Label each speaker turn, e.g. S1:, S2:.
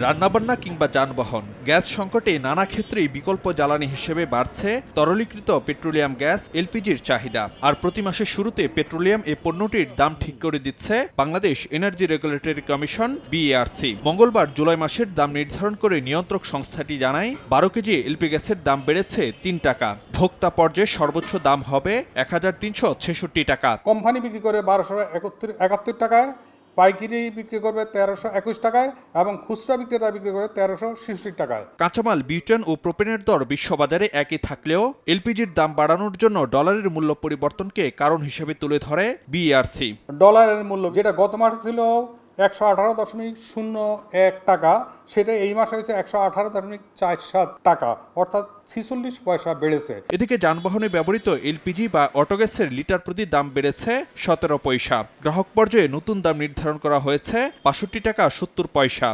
S1: রান্নাবান্না কিংবা যানবাহন, গ্যাস সংকটে নানা ক্ষেত্রেই বিকল্প জ্বালানি হিসেবে বাড়ছে তরলীকৃত পেট্রোলিয়াম গ্যাস এলপিজির চাহিদা। আর প্রতি মাসের শুরুতে পেট্রোলিয়াম এ পণ্যটির দাম ঠিক করে দিচ্ছে Bangladesh energy regulatory commission BERC. মঙ্গলবার জুলাই মাসের দাম নির্ধারণ করে নিয়ন্ত্রক সংস্থাটি জানায় 12 কেজি এলপি গ্যাসের দাম বেড়েছে 3 টাকা। ভোক্তা পর্যায়ে সর্বোচ্চ দাম হবে 1366 টাকা।
S2: কোম্পানি বিক্রি করে 1271 টাকায়, পাইকারি বিক্রি করবে 1321 টাকায় এবং খুচরা বিক্রেতা বিক্রি করে 1366 টাকায়।
S1: কাঁচামাল বিউটেন ও প্রোপেনের দর বিশ্ববাজারে একই থাকলেও এলপিজির দাম বাড়ানোর জন্য ডলারের মূল্য পরিবর্তনকে কারণ হিসেবে তুলে ধরে বিইআরসি।
S2: ডলারের মূল্য যেটা গত মাসে ছিল 118.01 টাকা, সেটা এই মাসে হয়েছে 118.47 টাকা, অর্থাৎ 46 পয়সা বেড়েছে।
S1: এদিকে যানবাহনে ব্যবহৃত এলপিজি বা অটোগ্যাসের লিটার প্রতি দাম বেড়েছে 17 পয়সা। গ্রাহক পর্যায়ে নতুন দাম নির্ধারণ করা হয়েছে 62 টাকা 70 পয়সা।